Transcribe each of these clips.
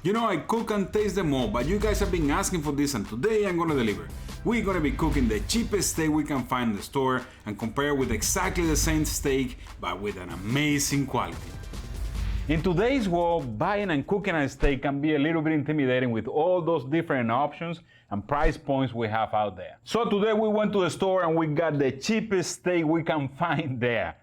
You know, I cook and taste them all, but you guys have been asking for this and today I'm gonna deliver. We're gonna be cooking the cheapest steak we can find in the store and compare with exactly the same steak, but with an amazing quality. In today's world, buying and cooking a steak can be a little bit intimidating with all those different options and price points we have out there. So today we went to the store and we got the cheapest steak we can find there.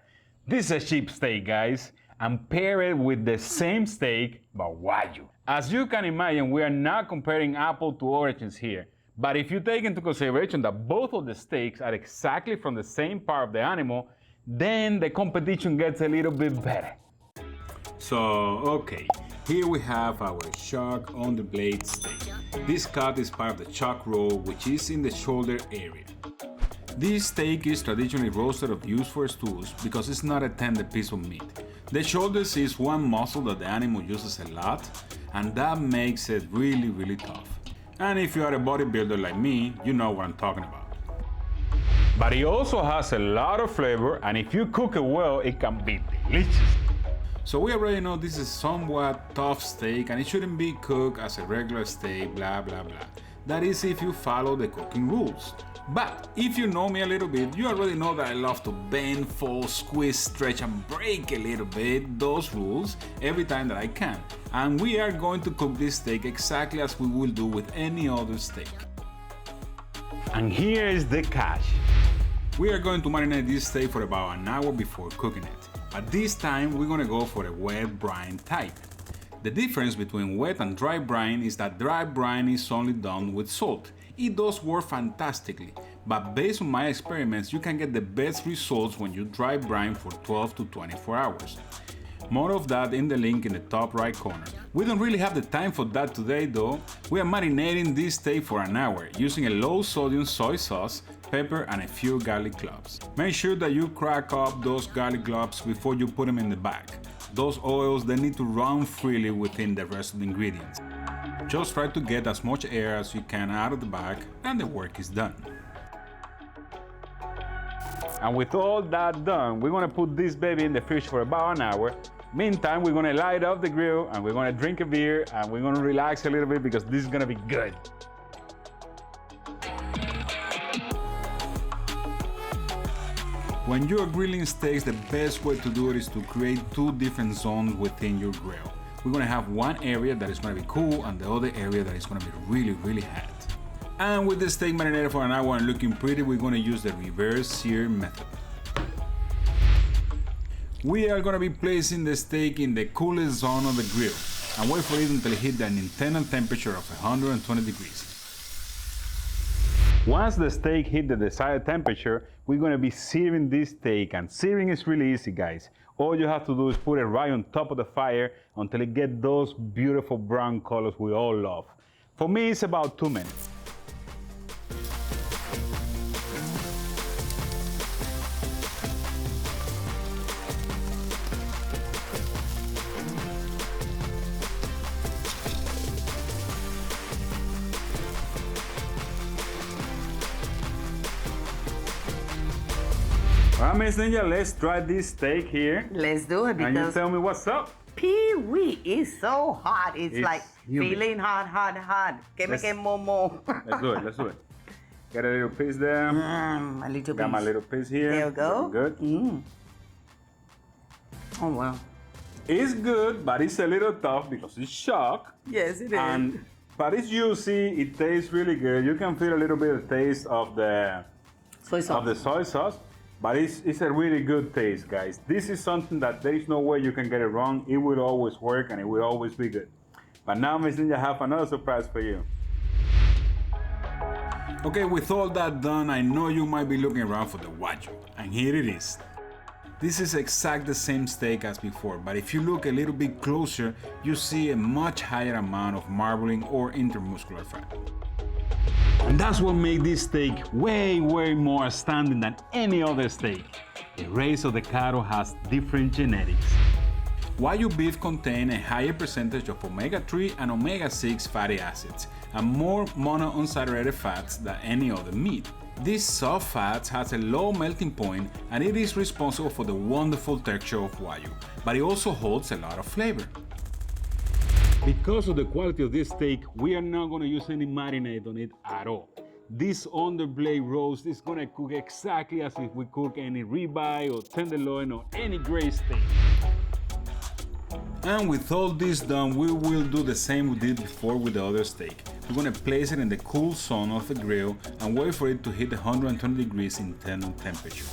This is a cheap steak, guys, and pair it with the same steak, but wagyu. As you can imagine, we are not comparing apple to oranges here. But if you take into consideration that both of the steaks are exactly from the same part of the animal, then the competition gets a little bit better. So, okay, here we have our chuck on the blade steak. This cut is part of the chuck roll, which is in the shoulder area. This steak is traditionally roasted or used for stews because it's not a tender piece of meat. The shoulders is one muscle that the animal uses a lot, and that makes it really tough. And if you are a bodybuilder like me, you know what I'm talking about. But it also has a lot of flavor, and if you cook it well, it can be delicious. So we already know this is somewhat tough steak and it shouldn't be cooked as a regular steak, blah blah blah. That is if you follow the cooking rules. But if you know me a little bit, you already know that I love to bend, fold, squeeze, stretch and break a little bit those rules every time that I can. And we are going to cook this steak exactly as we will do with any other steak. And here is the catch. We are going to marinate this steak for about an hour before cooking it. At this time, we're gonna go for a wet brine type. The difference between wet and dry brine is that dry brine is only done with salt. It does work fantastically, but based on my experiments, you can get the best results when you dry brine for 12 to 24 hours. More of that in the link in the top right corner. We don't really have the time for that today though. We are marinating this steak for an hour using a low sodium soy sauce, pepper and a few garlic cloves. Make sure that you crack up those garlic cloves before you put them in the bag. Those oils, they need to run freely within the rest of the ingredients. Just try to get as much air as you can out of the bag and the work is done. And with all that done, we're gonna put this baby in the fridge for about an hour. Meantime, we're gonna light up the grill and we're gonna drink a beer and we're gonna relax a little bit because this is gonna be good. When you're grilling steaks, the best way to do it is to create two different zones within your grill. We're gonna have one area that is gonna be cool and the other area that is gonna be really hot. And with the steak marinated for an hour and looking pretty, we're gonna use the reverse sear method. We are gonna be placing the steak in the coolest zone of the grill and wait for it until it hits an internal temperature of 120 degrees. Once the steak hit the desired temperature, we're gonna be searing this steak, and searing is really easy, guys. All you have to do is put it right on top of the fire until it gets those beautiful brown colors we all love. For me, it's about 2 minutes. Alright, Miss Ninja, let's try this steak here. Let's do it because... And you tell me what's up. Pee-wee is so hot. It's like humid. feeling hot. Que me momo. Let's do it. Get a little piece there. A little piece. Got my little piece here. There you go. Good. Oh, wow. It's good, but it's a little tough because it's chuck. Yes, it is. But it's juicy. It tastes really good. You can feel a little bit of taste of the soy sauce. But it's a really good taste, guys. This is something that there is no way you can get it wrong. It will always work and it will always be good. But now, Miss Ninja, I have another surprise for you. Okay, with all that done, I know you might be looking around for the wagyu, and here it is. This is exactly the same steak as before, but if you look a little bit closer, you see a much higher amount of marbling or intermuscular fat. And that's what makes this steak way more outstanding than any other steak. The race of the cattle has different genetics. Wagyu beef contains a higher percentage of omega-3 and omega-6 fatty acids and more monounsaturated fats than any other meat. This soft fat has a low melting point and it is responsible for the wonderful texture of wagyu, but it also holds a lot of flavor. Because of the quality of this steak, we are not going to use any marinade on it at all. This underblade roast is going to cook exactly as if we cook any ribeye or tenderloin or any gray steak. And with all this done, we will do the same we did before with the other steak. We're going to place it in the cool zone of the grill and wait for it to hit 120 degrees internal temperature.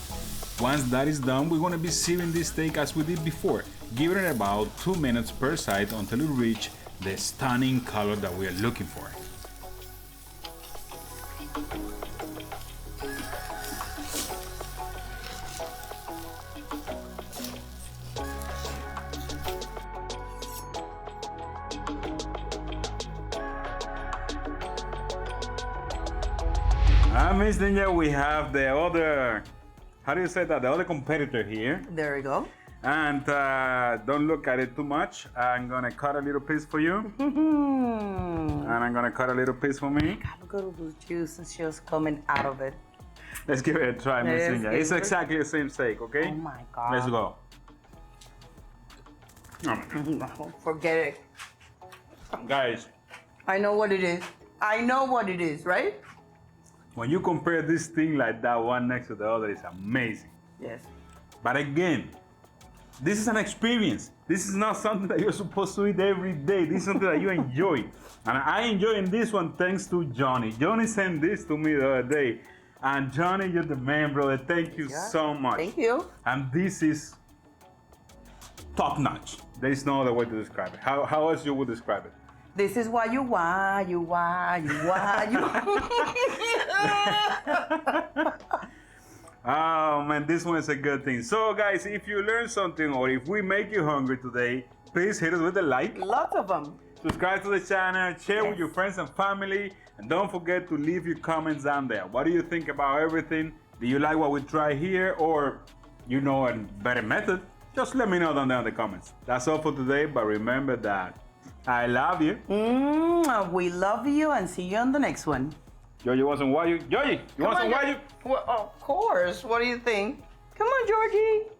Once that is done, we're going to be searing this steak as we did before, giving it about 2 minutes per side until it reaches the stunning color that we are looking for. Amazing, yeah, we have the other, how do you say that, the other competitor here. There we go. And don't look at it too much. I'm gonna cut a little piece for you. And I'm gonna cut a little piece for me. God, look at all the juice and just coming out of it. Let's give it a try, Miss Yes, India. give It's it. exactly the same steak, okay? Oh my God. Let's go. Forget it. Guys, I know what it is. I know what it is, right? when you compare this thing like that, one next to the other, it's amazing. Yes. But again, this is an experience. This is not something that you're supposed to eat every day. This is something that you enjoy. And I enjoying this one thanks to Johnny. Johnny sent this to me the other day. And Johnny, you're the man, brother. Thank you so much. Thank you. And this is top notch. There is no other way to describe it. How else you would describe it? This is why you. Oh man, this one is a good thing. So guys, if you learned something or if we make you hungry today, please hit us with a like. Lots of them. Subscribe to the channel, share with your friends and family, and don't forget to leave your comments down there. What do you think about everything? Do you like what we try here, or you know a better method? Just let me know down there in the comments. That's all for today, but remember that I love you. We love you and see you on the next one. Yo, you want some wagyu? Yoyi, you want some wagyu? Well, of course. What do you think? Come on, Georgie.